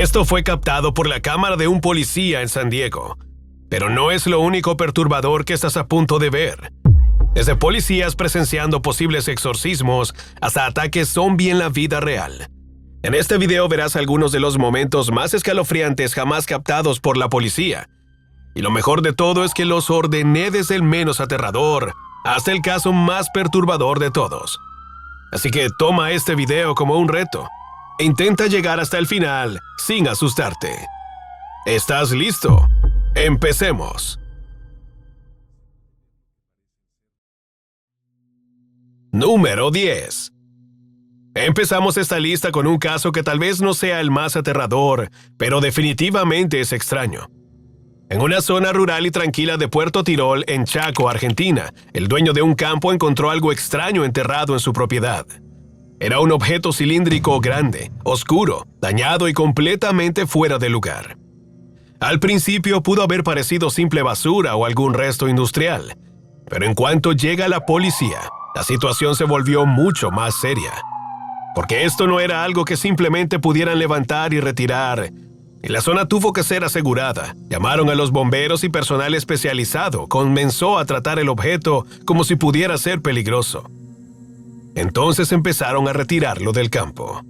Esto fue captado por la cámara de un policía en San Diego. Pero no es lo único perturbador que estás a punto de ver. Desde policías presenciando posibles exorcismos hasta ataques zombie en la vida real. En este video verás algunos de los momentos más escalofriantes jamás captados por la policía. Y lo mejor de todo es que los ordené desde el menos aterrador hasta el caso más perturbador de todos. Así que toma este video como un reto e intenta llegar hasta el final sin asustarte. ¿Estás listo? ¡Empecemos! Número 10. Empezamos esta lista con un caso que tal vez no sea el más aterrador, pero definitivamente es extraño. En una zona rural y tranquila de Puerto Tirol, en Chaco, Argentina, el dueño de un campo encontró algo extraño enterrado en su propiedad. Era un objeto cilíndrico grande, oscuro, dañado y completamente fuera de lugar. Al principio pudo haber parecido simple basura o algún resto industrial, pero en cuanto llega la policía, la situación se volvió mucho más seria. Porque esto no era algo que simplemente pudieran levantar y retirar, y la zona tuvo que ser asegurada. Llamaron a los bomberos y personal especializado comenzó a tratar el objeto como si pudiera ser peligroso. Entonces empezaron a retirarlo del campo.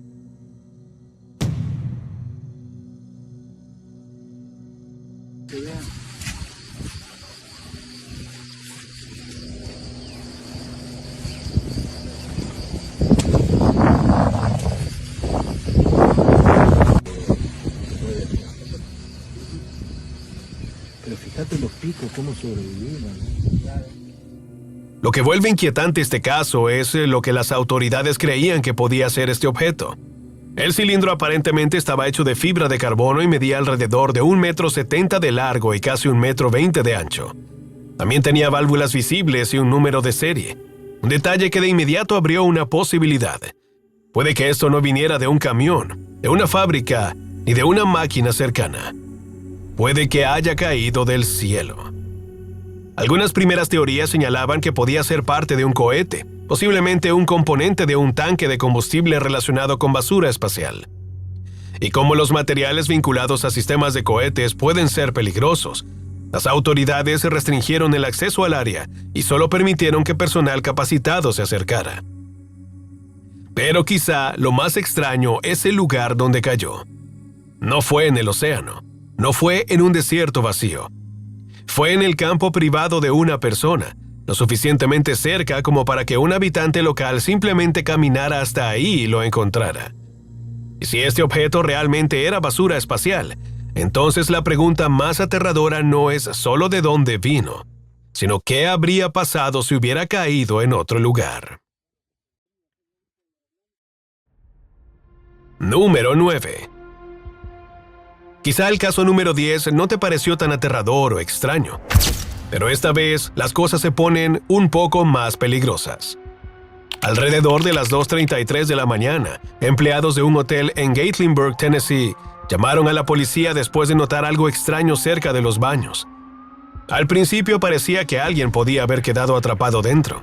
Pero fíjate los picos, cómo sobrevivieron, ¿no? Lo que vuelve inquietante este caso es lo que las autoridades creían que podía ser este objeto. El cilindro aparentemente estaba hecho de fibra de carbono y medía alrededor de 1,70 m de largo y casi 1,20 m de ancho. También tenía válvulas visibles y un número de serie, un detalle que de inmediato abrió una posibilidad. Puede que esto no viniera de un camión, de una fábrica ni de una máquina cercana. Puede que haya caído del cielo. Algunas primeras teorías señalaban que podía ser parte de un cohete, posiblemente un componente de un tanque de combustible relacionado con basura espacial. Y como los materiales vinculados a sistemas de cohetes pueden ser peligrosos, las autoridades restringieron el acceso al área y solo permitieron que personal capacitado se acercara. Pero quizá lo más extraño es el lugar donde cayó. No fue en el océano, no fue en un desierto vacío. Fue en el campo privado de una persona, lo suficientemente cerca como para que un habitante local simplemente caminara hasta ahí y lo encontrara. Y si este objeto realmente era basura espacial, entonces la pregunta más aterradora no es solo de dónde vino, sino qué habría pasado si hubiera caído en otro lugar. Número 9. Quizá el caso número 10 no te pareció tan aterrador o extraño, pero esta vez las cosas se ponen un poco más peligrosas. Alrededor de las 2:33 de la mañana, empleados de un hotel en Gatlinburg, Tennessee, llamaron a la policía después de notar algo extraño cerca de los baños. Al principio parecía que alguien podía haber quedado atrapado dentro.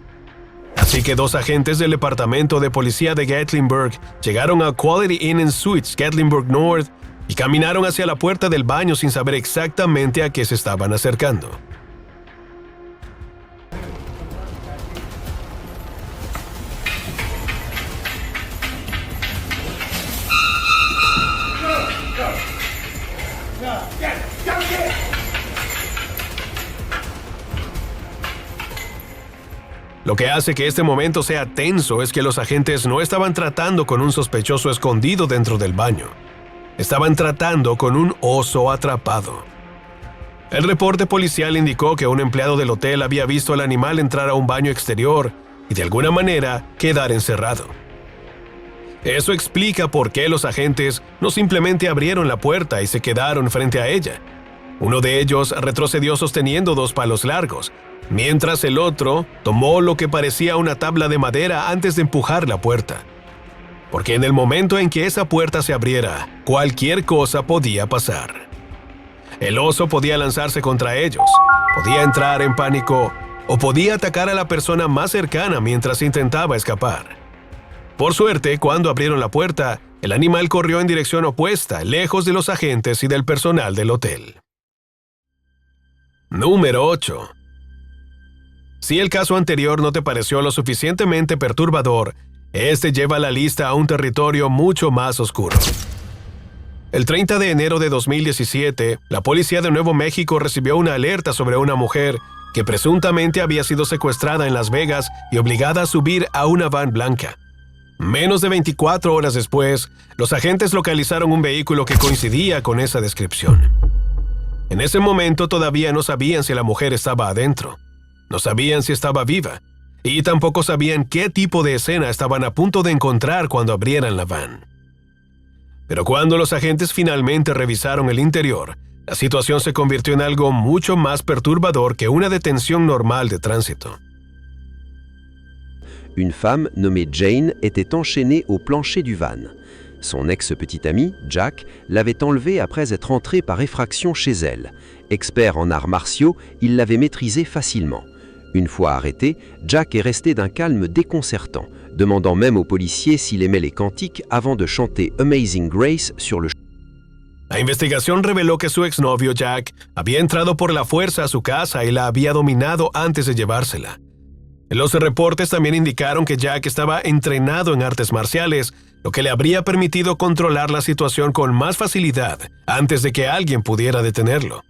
Así que 2 agentes del departamento de policía de Gatlinburg llegaron a Quality Inn and Suites, Gatlinburg North, y caminaron hacia la puerta del baño sin saber exactamente a qué se estaban acercando. Lo que hace que este momento sea tenso es que los agentes no estaban tratando con un sospechoso escondido dentro del baño. Estaban tratando con un oso atrapado. El reporte policial indicó que un empleado del hotel había visto al animal entrar a un baño exterior y de alguna manera quedar encerrado. Eso explica por qué los agentes no simplemente abrieron la puerta y se quedaron frente a ella. Uno de ellos retrocedió sosteniendo 2 palos largos, mientras el otro tomó lo que parecía una tabla de madera antes de empujar la puerta. Porque en el momento en que esa puerta se abriera, cualquier cosa podía pasar. El oso podía lanzarse contra ellos, podía entrar en pánico o podía atacar a la persona más cercana mientras intentaba escapar. Por suerte, cuando abrieron la puerta, El animal corrió en dirección opuesta, lejos de los agentes y del personal del hotel. Número 8. Si el caso anterior no te pareció lo suficientemente perturbador, este lleva la lista a un territorio mucho más oscuro. El 30 de enero de 2017, la policía de Nuevo México recibió una alerta sobre una mujer que presuntamente había sido secuestrada en Las Vegas y obligada a subir a una van blanca. Menos de 24 horas después, los agentes localizaron un vehículo que coincidía con esa descripción. En ese momento todavía no sabían si la mujer estaba adentro, no sabían si estaba viva, y tampoco sabían qué tipo de escena estaban a punto de encontrar cuando abrieran la van. Pero cuando los agentes finalmente revisaron el interior, la situación se convirtió en algo mucho más perturbador que una detención normal de tránsito. Une femme nommée Jane était enchaînée au plancher du van. Son ex-petit ami, Jack, l'avait enlevée après être entré par effraction chez elle. Expert en arts martiaux, il l'avait maîtrisée facilement. Une fois arrêté, Jack est resté d'un calme déconcertant, demandant même aux policiers s'il aimait les cantiques avant de chanter Amazing Grace sur le La investigación reveló que su exnovio Jack había entrado por la fuerza a su casa y la había dominado antes de llevársela. Los reportes también indicaron que Jack estaba entrenado en artes marciales, lo que le habría permitido controlar la situación con más facilidad antes de que alguien pudiera detenerlo.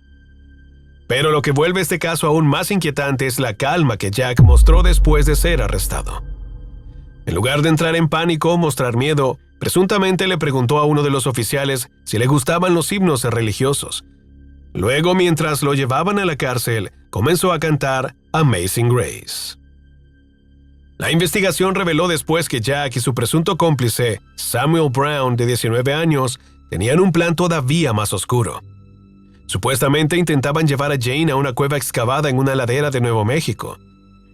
Pero lo que vuelve este caso aún más inquietante es la calma que Jack mostró después de ser arrestado. En lugar de entrar en pánico o mostrar miedo, presuntamente le preguntó a uno de los oficiales si le gustaban los himnos religiosos. Luego, mientras lo llevaban a la cárcel, comenzó a cantar Amazing Grace. La investigación reveló después que Jack y su presunto cómplice, Samuel Brown, de 19 años, tenían un plan todavía más oscuro. Supuestamente intentaban llevar a Jane a una cueva excavada en una ladera de Nuevo México.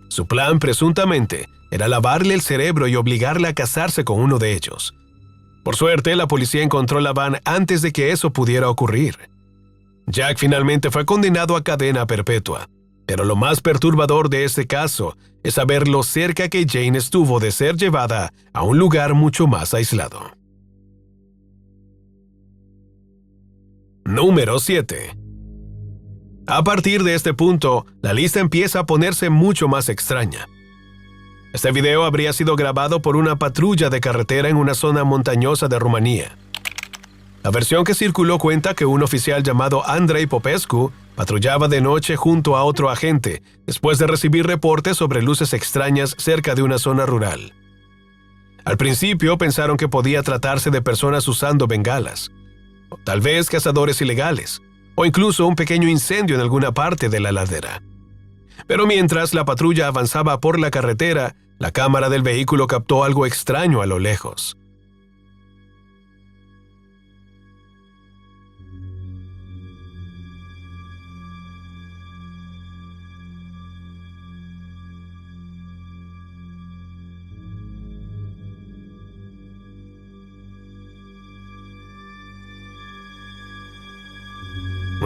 Su plan, presuntamente, era lavarle el cerebro y obligarla a casarse con uno de ellos. Por suerte, la policía encontró la van antes de que eso pudiera ocurrir. Jack finalmente fue condenado a cadena perpetua, pero lo más perturbador de este caso es saber lo cerca que Jane estuvo de ser llevada a un lugar mucho más aislado. Número 7. A partir de este punto, la lista empieza a ponerse mucho más extraña. Este video habría sido grabado por una patrulla de carretera en una zona montañosa de Rumanía. La versión que circuló cuenta que un oficial llamado Andrei Popescu patrullaba de noche junto a otro agente después de recibir reportes sobre luces extrañas cerca de una zona rural. Al principio pensaron que podía tratarse de personas usando bengalas, o tal vez cazadores ilegales, o incluso un pequeño incendio en alguna parte de la ladera. Pero mientras la patrulla avanzaba por la carretera, la cámara del vehículo captó algo extraño a lo lejos.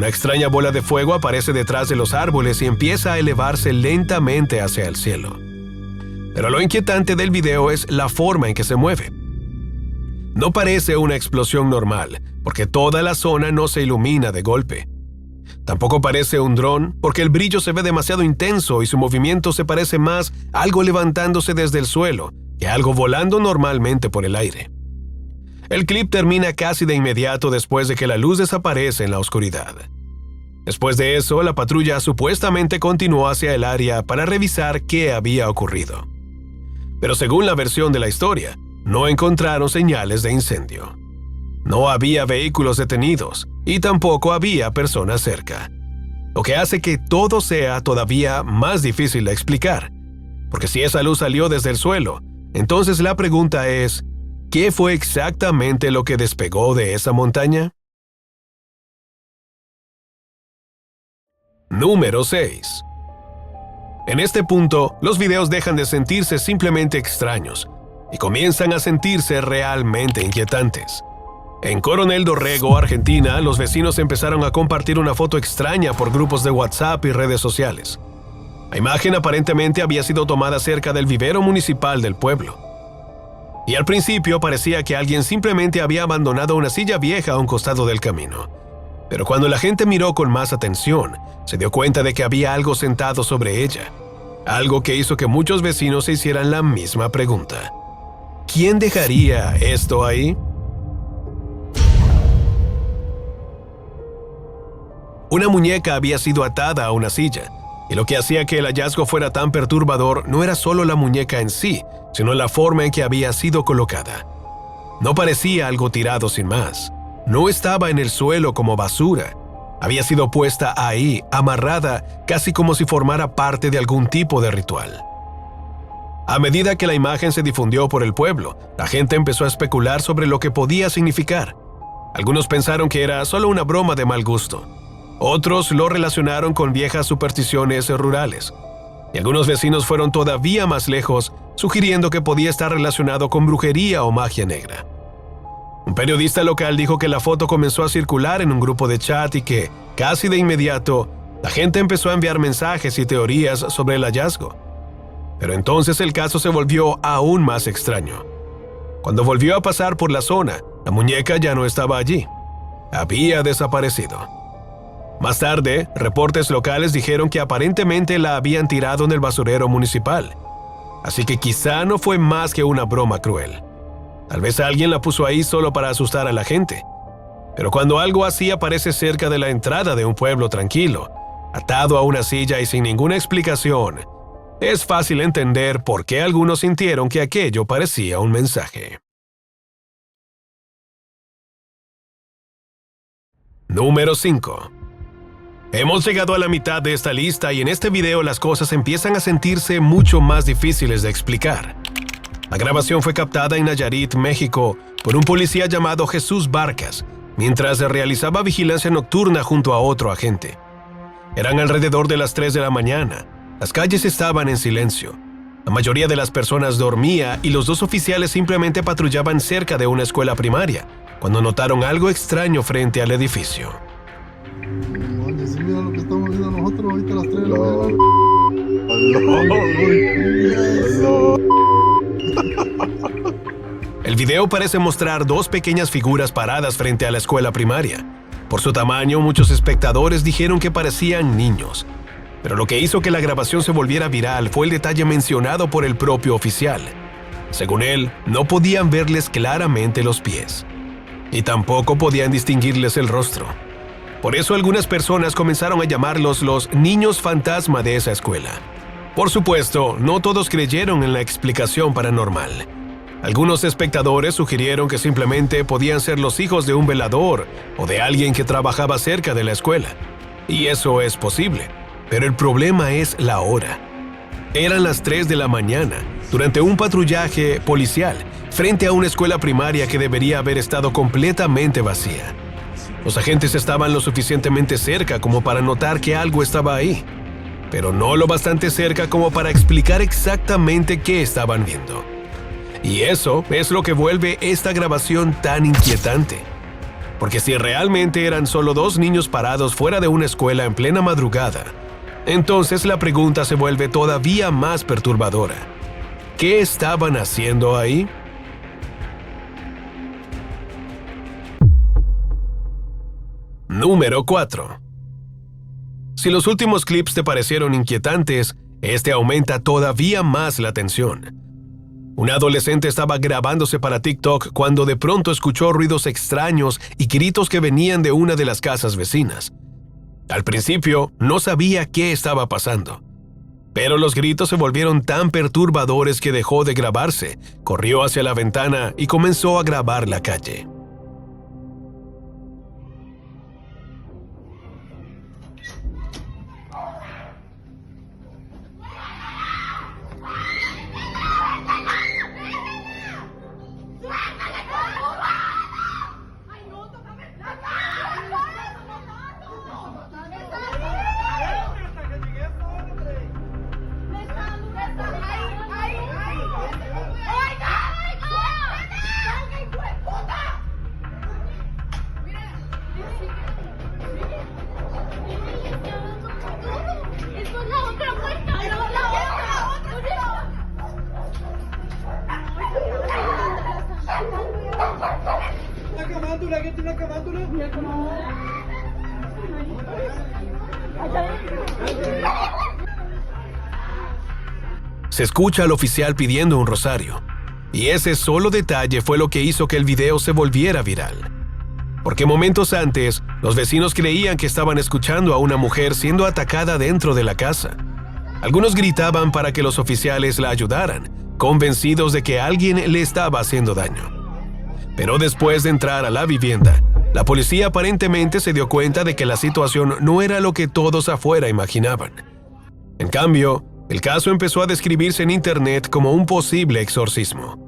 Una extraña bola de fuego aparece detrás de los árboles y empieza a elevarse lentamente hacia el cielo. Pero lo inquietante del video es la forma en que se mueve. No parece una explosión normal, porque toda la zona no se ilumina de golpe. Tampoco parece un dron, porque el brillo se ve demasiado intenso y su movimiento se parece más a algo levantándose desde el suelo que a algo volando normalmente por el aire. El clip termina casi de inmediato después de que la luz desaparece en la oscuridad. Después de eso, la patrulla supuestamente continuó hacia el área para revisar qué había ocurrido. Pero según la versión de la historia, no encontraron señales de incendio. No había vehículos detenidos y tampoco había personas cerca. Lo que hace que todo sea todavía más difícil de explicar. Porque si esa luz salió desde el suelo, entonces la pregunta es, ¿qué fue exactamente lo que despegó de esa montaña? Número 6. En este punto, los videos dejan de sentirse simplemente extraños y comienzan a sentirse realmente inquietantes. En Coronel Dorrego, Argentina, los vecinos empezaron a compartir una foto extraña por grupos de WhatsApp y redes sociales. La imagen aparentemente había sido tomada cerca del vivero municipal del pueblo. Y al principio parecía que alguien simplemente había abandonado una silla vieja a un costado del camino. Pero cuando la gente miró con más atención, se dio cuenta de que había algo sentado sobre ella. Algo que hizo que muchos vecinos se hicieran la misma pregunta. ¿Quién dejaría esto ahí? Una muñeca había sido atada a una silla, y lo que hacía que el hallazgo fuera tan perturbador no era solo la muñeca en sí, sino la forma en que había sido colocada. No parecía algo tirado sin más. No estaba en el suelo como basura. Había sido puesta ahí, amarrada, casi como si formara parte de algún tipo de ritual. A medida que la imagen se difundió por el pueblo, la gente empezó a especular sobre lo que podía significar. Algunos pensaron que era solo una broma de mal gusto. Otros lo relacionaron con viejas supersticiones rurales. Y algunos vecinos fueron todavía más lejos, sugiriendo que podía estar relacionado con brujería o magia negra. Un periodista local dijo que la foto comenzó a circular en un grupo de chat y que, casi de inmediato, la gente empezó a enviar mensajes y teorías sobre el hallazgo. Pero entonces el caso se volvió aún más extraño. Cuando volvió a pasar por la zona, la muñeca ya no estaba allí. Había desaparecido. Más tarde, reportes locales dijeron que aparentemente la habían tirado en el basurero municipal. Así que quizá no fue más que una broma cruel. Tal vez alguien la puso ahí solo para asustar a la gente. Pero cuando algo así aparece cerca de la entrada de un pueblo tranquilo, atado a una silla y sin ninguna explicación, es fácil entender por qué algunos sintieron que aquello parecía un mensaje. Número 5. Hemos llegado a la mitad de esta lista y en este video las cosas empiezan a sentirse mucho más difíciles de explicar. La grabación fue captada en Nayarit, México, por un policía llamado Jesús Barcas, mientras realizaba vigilancia nocturna junto a otro agente. Eran alrededor de las 3 de la mañana. Las calles estaban en silencio. La mayoría de las personas dormía y los dos oficiales simplemente patrullaban cerca de una escuela primaria, cuando notaron algo extraño frente al edificio. Mira lo que estamos viendo nosotros ahorita a las 3 de la mañana. El video parece mostrar dos pequeñas figuras paradas frente a la escuela primaria. Por su tamaño, muchos espectadores dijeron que parecían niños. Pero lo que hizo que la grabación se volviera viral fue el detalle mencionado por el propio oficial. Según él, no podían verles claramente los pies. Y tampoco podían distinguirles el rostro. Por eso algunas personas comenzaron a llamarlos los niños fantasma de esa escuela. Por supuesto, no todos creyeron en la explicación paranormal. Algunos espectadores sugirieron que simplemente podían ser los hijos de un velador o de alguien que trabajaba cerca de la escuela. Y eso es posible, pero el problema es la hora. Eran las 3 de la mañana, durante un patrullaje policial, frente a una escuela primaria que debería haber estado completamente vacía. Los agentes estaban lo suficientemente cerca como para notar que algo estaba ahí, pero no lo bastante cerca como para explicar exactamente qué estaban viendo. Y eso es lo que vuelve esta grabación tan inquietante. Porque si realmente eran solo dos niños parados fuera de una escuela en plena madrugada, entonces la pregunta se vuelve todavía más perturbadora. ¿Qué estaban haciendo ahí? Número 4. Si los últimos clips te parecieron inquietantes, este aumenta todavía más la tensión. Un adolescente estaba grabándose para TikTok cuando de pronto escuchó ruidos extraños y gritos que venían de una de las casas vecinas. Al principio, no sabía qué estaba pasando. Pero los gritos se volvieron tan perturbadores que dejó de grabarse, corrió hacia la ventana y comenzó a grabar la calle. Se escucha al oficial pidiendo un rosario, y ese solo detalle fue lo que hizo que el video se volviera viral. Porque momentos antes, los vecinos creían que estaban escuchando a una mujer siendo atacada dentro de la casa. Algunos gritaban para que los oficiales la ayudaran, convencidos de que alguien le estaba haciendo daño. Pero después de entrar a la vivienda, la policía aparentemente se dio cuenta de que la situación no era lo que todos afuera imaginaban. En cambio, el caso empezó a describirse en internet como un posible exorcismo.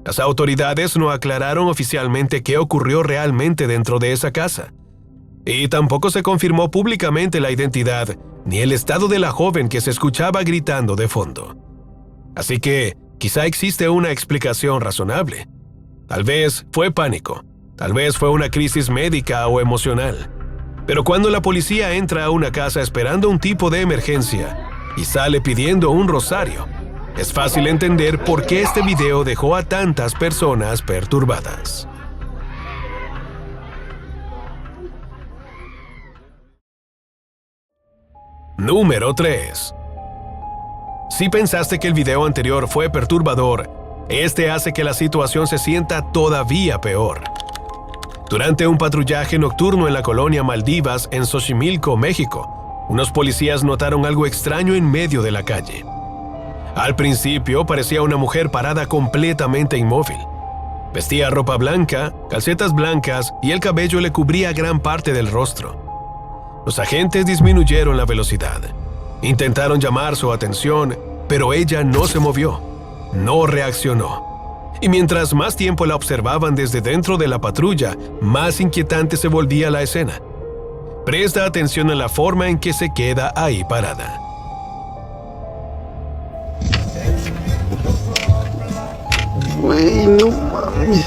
Las autoridades no aclararon oficialmente qué ocurrió realmente dentro de esa casa, y tampoco se confirmó públicamente la identidad ni el estado de la joven que se escuchaba gritando de fondo. Así que quizá existe una explicación razonable. Tal vez fue pánico, tal vez fue una crisis médica o emocional. Pero cuando la policía entra a una casa esperando un tipo de emergencia y sale pidiendo un rosario, es fácil entender por qué este video dejó a tantas personas perturbadas. Número 3. Si pensaste que el video anterior fue perturbador, este hace que la situación se sienta todavía peor. Durante un patrullaje nocturno en la colonia Maldivas, en Xochimilco, México, unos policías notaron algo extraño en medio de la calle. Al principio parecía una mujer parada completamente inmóvil. Vestía ropa blanca, calcetas blancas y el cabello le cubría gran parte del rostro. Los agentes disminuyeron la velocidad. Intentaron llamar su atención, pero ella no se movió, no reaccionó. Y mientras más tiempo la observaban desde dentro de la patrulla, más inquietante se volvía la escena. Presta atención a la forma en que se queda ahí parada. Güey, no mames.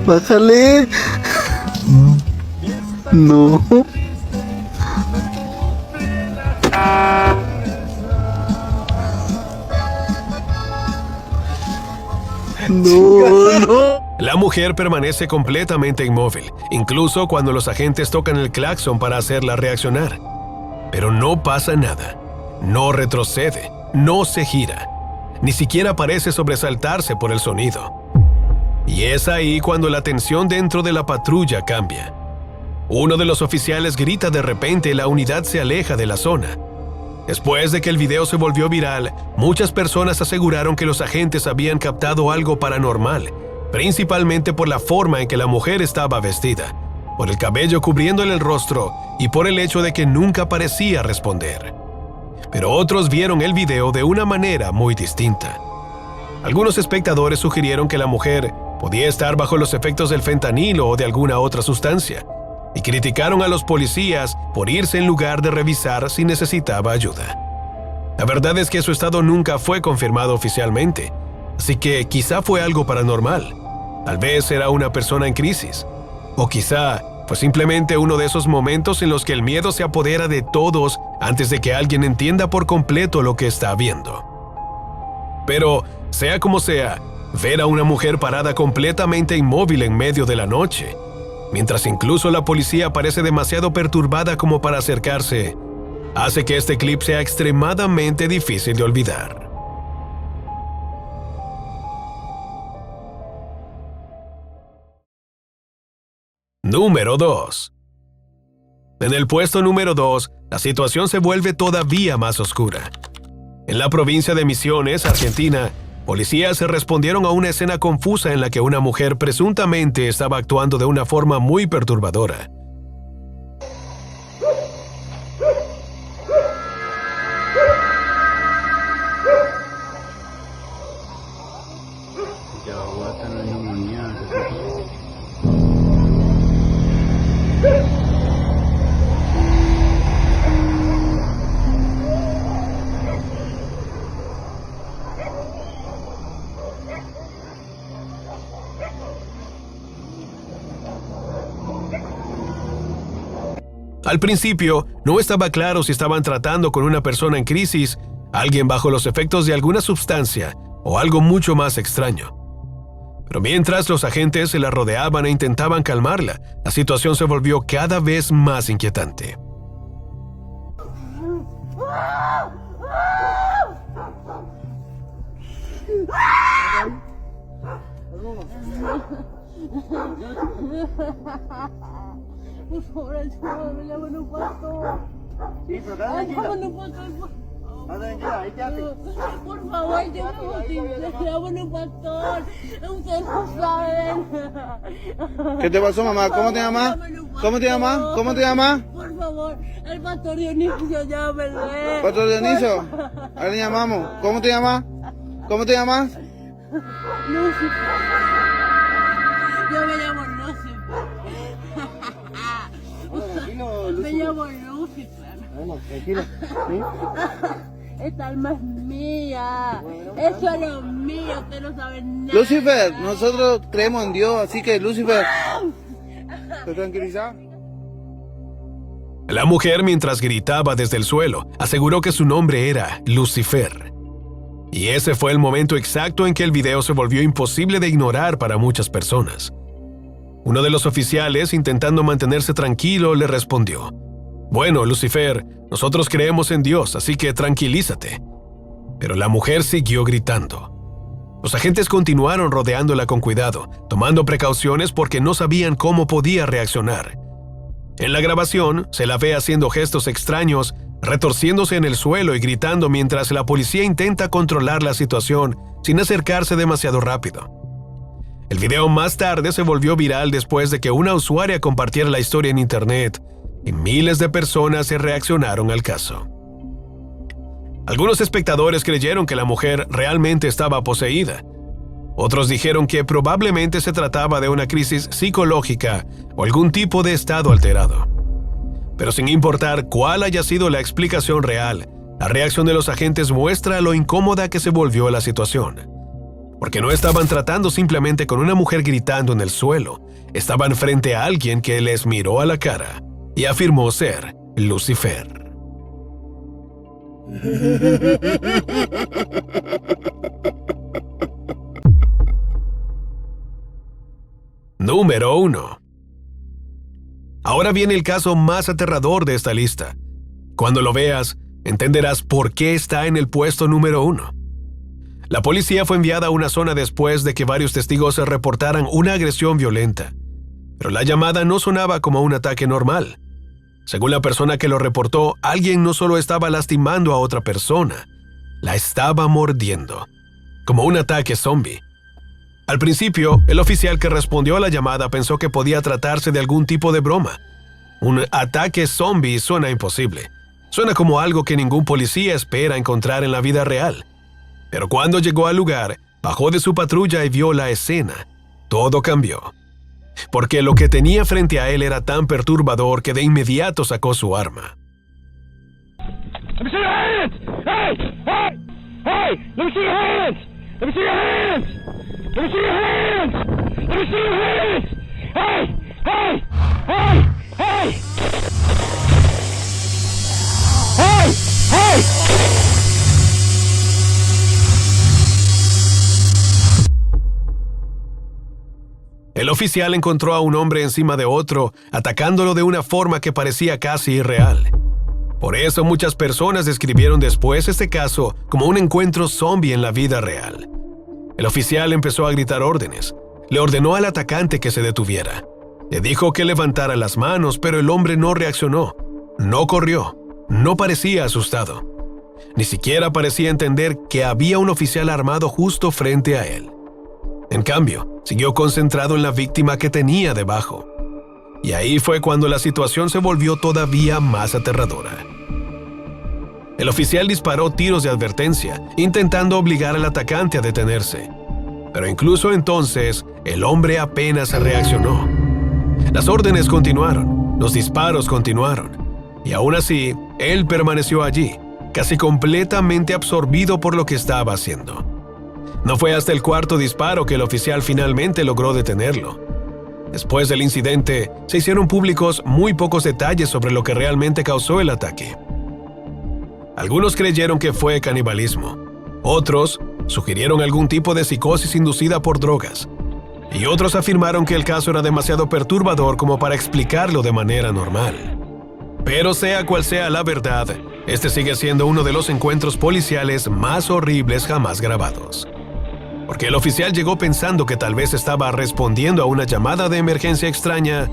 Bájale. No. No. La mujer permanece completamente inmóvil, incluso cuando los agentes tocan el claxon para hacerla reaccionar. Pero no pasa nada. No retrocede, no se gira. Ni siquiera parece sobresaltarse por el sonido. Y es ahí cuando la tensión dentro de la patrulla cambia. Uno de los oficiales grita de repente y la unidad se aleja de la zona. Después de que el video se volvió viral, muchas personas aseguraron que los agentes habían captado algo paranormal, principalmente por la forma en que la mujer estaba vestida, por el cabello cubriéndole el rostro y por el hecho de que nunca parecía responder. Pero otros vieron el video de una manera muy distinta. Algunos espectadores sugirieron que la mujer podía estar bajo los efectos del fentanilo o de alguna otra sustancia, y criticaron a los policías por irse en lugar de revisar si necesitaba ayuda. La verdad es que su estado nunca fue confirmado oficialmente, así que quizá fue algo paranormal. Tal vez era una persona en crisis, o quizá fue simplemente uno de esos momentos en los que el miedo se apodera de todos antes de que alguien entienda por completo lo que está viendo. Pero, sea como sea, ver a una mujer parada completamente inmóvil en medio de la noche, mientras incluso la policía parece demasiado perturbada como para acercarse, hace que este clip sea extremadamente difícil de olvidar. Número 2. En el puesto número 2, la situación se vuelve todavía más oscura. En la provincia de Misiones, Argentina, policías respondieron a una escena confusa en la que una mujer presuntamente estaba actuando de una forma muy perturbadora. Al principio, no estaba claro si estaban tratando con una persona en crisis, alguien bajo los efectos de alguna sustancia o algo mucho más extraño. Pero mientras los agentes se la rodeaban e intentaban calmarla, la situación se volvió cada vez más inquietante. Por favor, ayúdame, llámame un pastor. Sí, pero dale tranquila. Llámame un pastor. Dale tranquila, ahí quédate. Por favor, llámame un pastor. Ustedes no saben. ¿Qué te pasó, mamá? ¿Cómo te llamas? ¿Cómo te llamas? ¿Cómo te llamas? Por favor, el pastor Dionisio, llámele. Pastor Dionisio. Ahora le llamamos. ¿Cómo te llamas? ¿Cómo te llamas? Lucifer. Yo me llamo Lucifer. Tranquilo, Me Lucifer. llamo Lucifer. Bueno, tranquilo. ¿Sí? Esta alma es mía. Eso es lo mío. Ustedes no saben nada. Lucifer, nosotros creemos en Dios, así que Lucifer, ¿te tranquilizas? La mujer, mientras gritaba desde el suelo, aseguró que su nombre era Lucifer. Y ese fue el momento exacto en que el video se volvió imposible de ignorar para muchas personas. Uno de los oficiales, intentando mantenerse tranquilo, le respondió: «Bueno, Lucifer, nosotros creemos en Dios, así que tranquilízate». Pero la mujer siguió gritando. Los agentes continuaron rodeándola con cuidado, tomando precauciones porque no sabían cómo podía reaccionar. En la grabación, se la ve haciendo gestos extraños, retorciéndose en el suelo y gritando mientras la policía intenta controlar la situación sin acercarse demasiado rápido. El video más tarde se volvió viral después de que una usuaria compartiera la historia en internet y miles de personas se reaccionaron al caso. Algunos espectadores creyeron que la mujer realmente estaba poseída. Otros dijeron que probablemente se trataba de una crisis psicológica o algún tipo de estado alterado. Pero sin importar cuál haya sido la explicación real, la reacción de los agentes muestra lo incómoda que se volvió la situación. Porque no estaban tratando simplemente con una mujer gritando en el suelo, estaban frente a alguien que les miró a la cara y afirmó ser Lucifer. Número 1. Ahora viene el caso más aterrador de esta lista. Cuando lo veas, entenderás por qué está en el puesto número 1. La policía fue enviada a una zona después de que varios testigos reportaran una agresión violenta. Pero la llamada no sonaba como un ataque normal. Según la persona que lo reportó, alguien no solo estaba lastimando a otra persona, la estaba mordiendo, como un ataque zombie. Al principio, el oficial que respondió a la llamada pensó que podía tratarse de algún tipo de broma. Un ataque zombie suena imposible. Suena como algo que ningún policía espera encontrar en la vida real. Pero cuando llegó al lugar, bajó de su patrulla y vio la escena. Todo cambió. Porque lo que tenía frente a él era tan perturbador que de inmediato sacó su arma. Let me see your hands! Hey! Hey! Hey! Let me see your hands! Let me see your hands! Let me see your hands! Let me see your hands! Hey! Hey! Hey! Hey! Hey! Hey! El oficial encontró a un hombre encima de otro, atacándolo de una forma que parecía casi irreal. Por eso muchas personas describieron después este caso como un encuentro zombie en la vida real. El oficial empezó a gritar órdenes. Le ordenó al atacante que se detuviera. Le dijo que levantara las manos, pero el hombre no reaccionó. No corrió. No parecía asustado. Ni siquiera parecía entender que había un oficial armado justo frente a él. En cambio, siguió concentrado en la víctima que tenía debajo. Y ahí fue cuando la situación se volvió todavía más aterradora. El oficial disparó tiros de advertencia, intentando obligar al atacante a detenerse. Pero incluso entonces, el hombre apenas reaccionó. Las órdenes continuaron, los disparos continuaron. Y aún así, él permaneció allí, casi completamente absorbido por lo que estaba haciendo. No fue hasta el cuarto disparo que el oficial finalmente logró detenerlo. Después del incidente, se hicieron públicos muy pocos detalles sobre lo que realmente causó el ataque. Algunos creyeron que fue canibalismo. Otros sugirieron algún tipo de psicosis inducida por drogas. Y otros afirmaron que el caso era demasiado perturbador como para explicarlo de manera normal. Pero sea cual sea la verdad, este sigue siendo uno de los encuentros policiales más horribles jamás grabados. Porque el oficial llegó pensando que tal vez estaba respondiendo a una llamada de emergencia extraña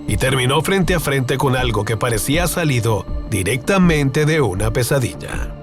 y terminó frente a frente con algo que parecía salido directamente de una pesadilla.